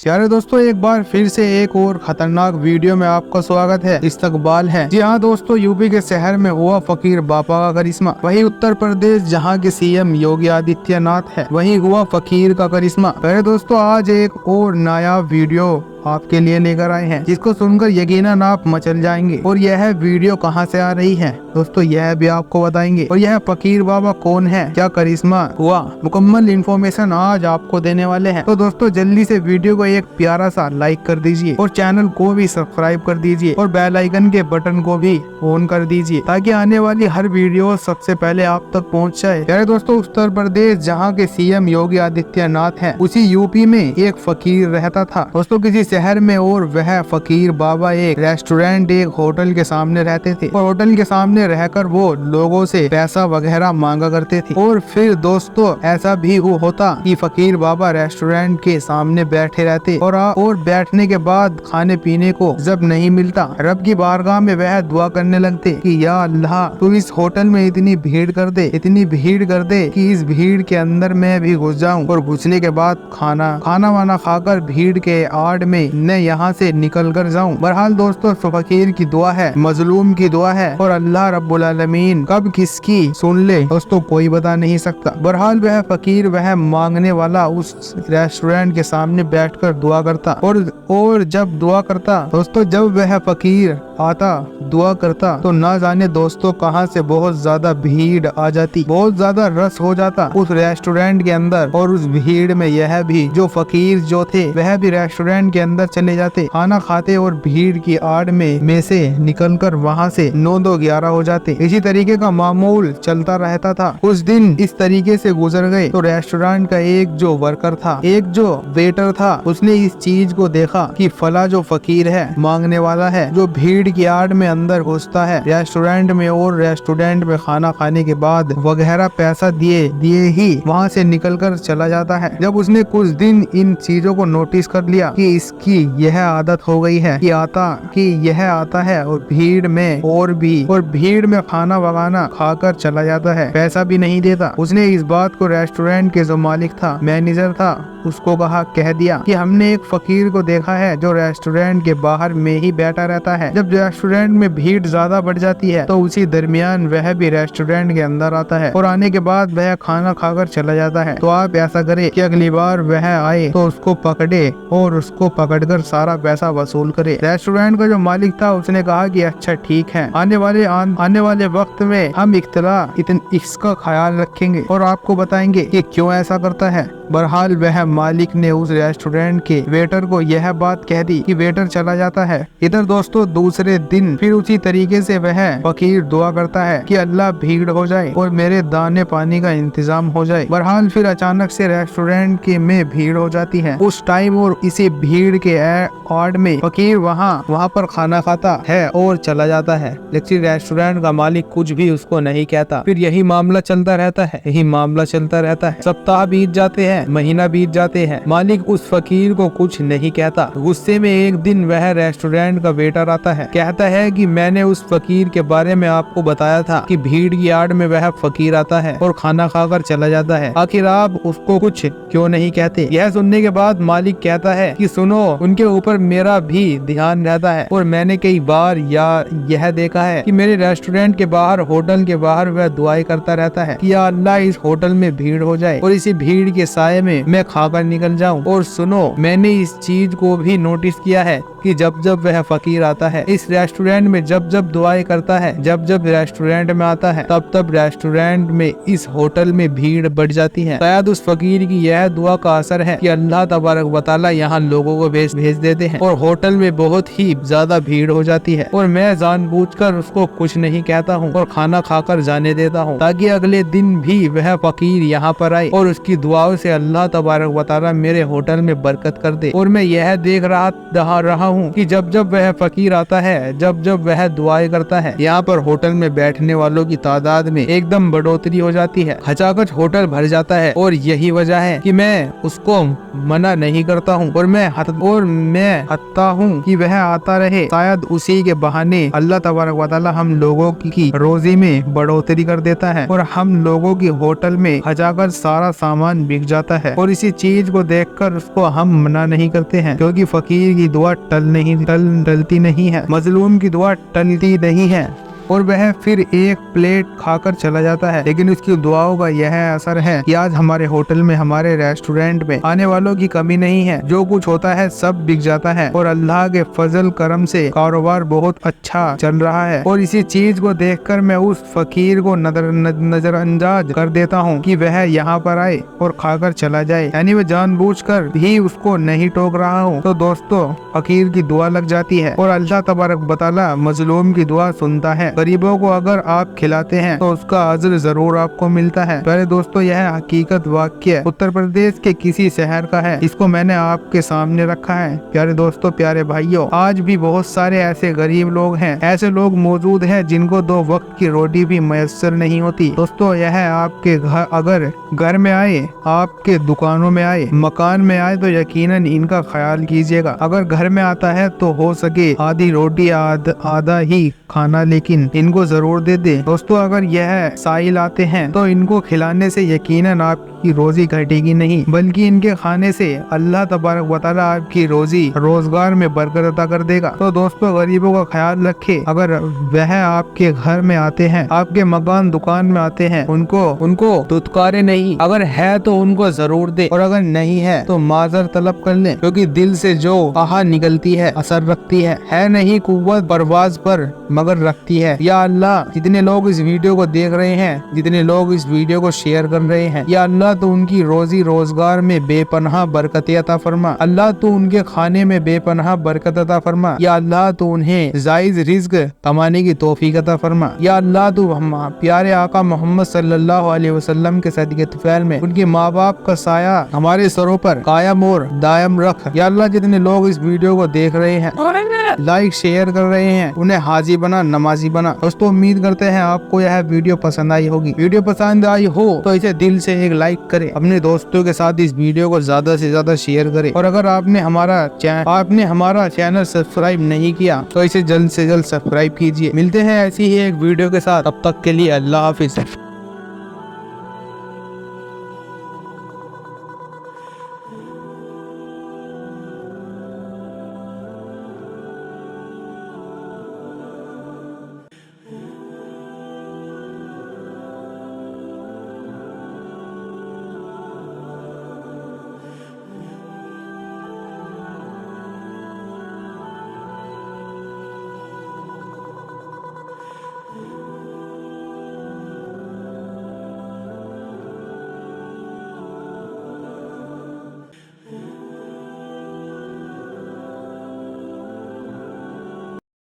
प्यारे दोस्तों, एक बार फिर से एक और खतरनाक वीडियो में आपका स्वागत है। इस्तकबाल है। जी हाँ दोस्तों, यूपी के शहर में हुआ फकीर बाबा का करिश्मा। वही उत्तर प्रदेश जहाँ के सीएम योगी आदित्यनाथ है, वही हुआ फकीर का करिश्मा। प्यारे दोस्तों, आज एक और नया वीडियो आपके लिए लेकर आए हैं, जिसको सुनकर यकीनन आप मचल जाएंगे। और यह वीडियो कहाँ से आ रही है दोस्तों, यह भी आपको बताएंगे। और यह फकीर बाबा कौन है, क्या करिश्मा हुआ, मुकम्मल इन्फॉर्मेशन आज आपको देने वाले हैं। तो दोस्तों, जल्दी से वीडियो को एक प्यारा सा लाइक कर दीजिए और चैनल को भी सब्सक्राइब कर दीजिए और बेल आइकन के बटन को भी ऑन कर दीजिए, ताकि आने वाली हर वीडियो सबसे पहले आप तक पहुँच जाए। प्यारे दोस्तों, उत्तर प्रदेश जहाँ के सीएम योगी आदित्यनाथ है, उसी यूपी में एक फकीर रहता था दोस्तों, किसी शहर में। और वह फकीर बाबा एक रेस्टोरेंट, एक होटल के सामने रहते थे। और होटल के सामने रहकर वो लोगों से पैसा वगैरह मांगा करते थे। और फिर दोस्तों, ऐसा भी होता कि फकीर बाबा रेस्टोरेंट के सामने बैठे रहते और बैठने के बाद खाने पीने को जब नहीं मिलता, रब की बारगाह में वह दुआ करने लगते कि या अल्लाह, तू इस होटल में इतनी भीड़ कर दे, इतनी भीड़ कर दे कि इस भीड़ के अंदर मैं भी घुस जाऊं। और घुसने के बाद खाना वाना खाकर भीड़ के आड़ में मैं यहाँ से निकल कर जाऊँ। बहरहाल दोस्तों, फकीर की दुआ है, मजलूम की दुआ है, और अल्लाह रब्बुल आलमीन कब किसकी सुन ले दोस्तों कोई बता नहीं सकता। बहरहाल वह फकीर, वह मांगने वाला उस रेस्टोरेंट के सामने बैठकर दुआ करता। और जब दुआ करता दोस्तों, जब वह फकीर आता दुआ करता, तो ना जाने दोस्तों कहां से बहुत ज्यादा भीड़ आ जाती, बहुत ज्यादा रस हो जाता उस रेस्टोरेंट के अंदर। और उस भीड़ में यह भी जो फकीर जो थे, वह भी रेस्टोरेंट के अंदर चले जाते, खाना खाते और भीड़ की आड़ में से निकलकर वहां से 9-2-11 हो जाते। इसी तरीके का मामूल चलता रहता था। कुछ दिन इस तरीके से गुजर गए तो रेस्टोरेंट का एक जो वर्कर था, एक जो वेटर था, उसने इस चीज को देखा कि फला जो फकीर है, मांगने वाला है, जो भीड़ की आड़ में अंदर घुसता है रेस्टोरेंट में, और रेस्टोरेंट में खाना खाने के बाद वगैरह पैसा दिए ही वहां से निकलकर चला जाता है। जब उसने कुछ दिन इन चीजों को नोटिस कर लिया कि इसकी यह आदत हो गई है कि यह आता है और भीड़ में खाना वगाना खाकर चला जाता है, पैसा भी नहीं देता, उसने इस बात को रेस्टोरेंट के जो मालिक था, मैनेजर था, उसको कह दिया कि हमने एक फकीर को देखा है जो रेस्टोरेंट के बाहर में ही बैठा रहता है। जब रेस्टोरेंट में भीड़ ज्यादा बढ़ जाती है तो उसी दरमियान वह भी रेस्टोरेंट के अंदर आता है, और आने के बाद वह खाना खाकर चला जाता है। तो आप ऐसा करें कि अगली बार वह आए तो उसको पकड़े और उसको पकड़कर सारा पैसा वसूल करे। रेस्टोरेंट का जो मालिक था, उसने कहा कि अच्छा ठीक है, आने वाले वक्त में हम इसका ख्याल रखेंगे और आपको बताएंगे कि क्यों ऐसा करता है। बहरहाल वह मालिक ने उस रेस्टोरेंट के वेटर को यह बात कह दी कि वेटर चला जाता है। इधर दोस्तों, दूसरे दिन फिर उसी तरीके से वह फकीर दुआ करता है कि अल्लाह भीड़ हो जाए और मेरे दाने पानी का इंतजाम हो जाए। बहरहाल फिर अचानक से रेस्टोरेंट के में भीड़ हो जाती है उस टाइम, और इसी भीड़ के आड़ में फकीर वहाँ पर खाना खाता है और चला जाता है। लेकिन रेस्टोरेंट का मालिक कुछ भी उसको नहीं कहता। फिर यही मामला चलता रहता है। सप्ताह बीत जाते हैं, महीना बीत जाते हैं, मालिक उस फकीर को कुछ नहीं कहता। गुस्से में एक दिन वह रेस्टोरेंट का वेटर आता है, कहता है कि मैंने उस फकीर के बारे में आपको बताया था कि भीड़ की आड़ में वह फकीर आता है और खाना खाकर चला जाता है, आखिर आप उसको कुछ क्यों नहीं कहते। यह सुनने के बाद मालिक कहता है कि सुनो, उनके ऊपर मेरा भी ध्यान रहता है, और मैंने कई बार यह देखा है कि मेरे रेस्टोरेंट के बाहर, होटल के बाहर वह दुआएं करता रहता है कि या अल्लाह, इस होटल में भीड़ हो जाए और इसी भीड़ के साये में मैं खाकर निकल जाऊं। और सुनो, मैंने इस चीज को भी नोटिस किया है कि जब जब वह फकीर आता है इस रेस्टोरेंट में, जब जब दुआएं करता है, जब जब रेस्टोरेंट में आता है, तब तब रेस्टोरेंट में, इस होटल में भीड़ बढ़ जाती है। शायद उस फकीर की यह दुआ का असर है कि अल्लाह तबारक व तआला यहाँ लोगों को भेज देते हैं और होटल में बहुत ही ज्यादा भीड़ हो जाती है। और मैं जानबूझकर उसको कुछ नहीं कहता हूँ और खाना खाकर जाने देता हूँ, ताकि अगले दिन भी वह फकीर यहाँ पर आए और उसकी दुआओं से अल्लाह तबारक व तआला मेरे होटल में बरकत कर दे। और मैं यह देख रहा हूँ कि जब जब वह फकीर आता है, जब जब वह दुआएं करता है, यहाँ पर होटल में बैठने वालों की तादाद में एकदम बढ़ोतरी हो जाती है, खचाखच होटल भर जाता है। और यही वजह है कि मैं उसको मना नहीं करता हूँ और मैं हत्ता हूँ कि वह आता रहे। शायद उसी के बहाने अल्लाह तबारक व तआला हम लोगों की रोजी में बढ़ोतरी कर देता है और हम लोगों की होटल में खचाखच सारा सामान बिक जाता जाता है और इसी चीज को देखकर उसको हम मना नहीं करते हैं, क्योंकि फकीर की दुआ टलती नहीं है, मजलूम की दुआ टलती नहीं है और वह फिर एक प्लेट खाकर चला जाता है। लेकिन उसकी दुआओं का यह असर है कि आज हमारे होटल में, हमारे रेस्टोरेंट में आने वालों की कमी नहीं है। जो कुछ होता है सब बिक जाता है और अल्लाह के फजल करम से कारोबार बहुत अच्छा चल रहा है। और इसी चीज को देखकर मैं उस फकीर को नजरअंदाज कर देता हूँ कि वह यहाँ पर आए और खाकर चला जाए, यानी मैं जानबूझकर भी उसको नहीं टोक रहा हूँ। तो दोस्तों, फकीर की दुआ लग जाती है और अल्लाह तबारक व तआला मजलूम की दुआ सुनता है। गरीबों को अगर आप खिलाते हैं तो उसका अज्र जरूर आपको मिलता है। पहले दोस्तों, यह हकीकत वाक्य उत्तर प्रदेश के किसी शहर का है, इसको मैंने आपके सामने रखा है। प्यारे दोस्तों, प्यारे भाइयों, आज भी बहुत सारे ऐसे गरीब लोग हैं, ऐसे लोग मौजूद हैं जिनको 2 वक्त की रोटी भी मैसर नहीं होती। दोस्तों, यह आपके घर, अगर घर में आए, आपके दुकानों में आए, मकान में आए, तो यकीनन इनका ख्याल कीजिएगा। अगर घर में आता है तो हो सके आधी रोटी आधा ही खाना, लेकिन इनको जरूर दे दे। दोस्तों, अगर यह साहिल आते हैं तो इनको खिलाने से यकीनन आपकी रोजी घटेगी नहीं, बल्कि इनके खाने से अल्लाह तबारक व तआला आपकी रोजी रोजगार में बरकत अता कर देगा। तो दोस्तों, गरीबों का ख्याल रखें। अगर वह आपके घर में आते हैं, आपके मकान दुकान में आते हैं, उनको दुत्कारे नहीं। अगर है तो उनको जरूर दे और अगर नहीं है तो माजर तलब कर ले, क्योंकि दिल से जो आहा निकलती है असर रखती है नहीं कुव्वत परवाज पर मगर रखती है। या अल्लाह, जितने लोग इस वीडियो को देख रहे हैं, जितने लोग इस वीडियो को शेयर कर रहे हैं, या अल्लाह तो उनकी रोजी रोजगार में बेपनाह बरकत अता फरमा। अल्लाह तो उनके खाने में बेपनाह बरकत अता फरमा। या अल्लाह तो उन्हें जायज रिज्क कमाने की तौफीक अता फरमा। या अल्लाह तो हम प्यारे आका मोहम्मद सल्लल्लाहु अलैहि वसल्लम के सदके तुफैल में उनके माँ बाप का साया हमारे सरों पर कायम और दायम रख। या अल्लाह, जितने लोग इस वीडियो को देख रहे हैं, लाइक शेयर कर रहे हैं, उन्हें हाजी बना, नमाजी बना। दोस्तों, उम्मीद करते हैं आपको यह वीडियो पसंद आई होगी। वीडियो पसंद आई हो तो इसे दिल से एक लाइक करें, अपने दोस्तों के साथ इस वीडियो को ज्यादा से ज्यादा शेयर करें। और अगर आपने हमारा चैनल सब्सक्राइब नहीं किया तो इसे जल्द से जल्द सब्सक्राइब कीजिए। मिलते हैं ऐसी ही एक वीडियो के साथ, तब तक के लिए अल्लाह हाफिज।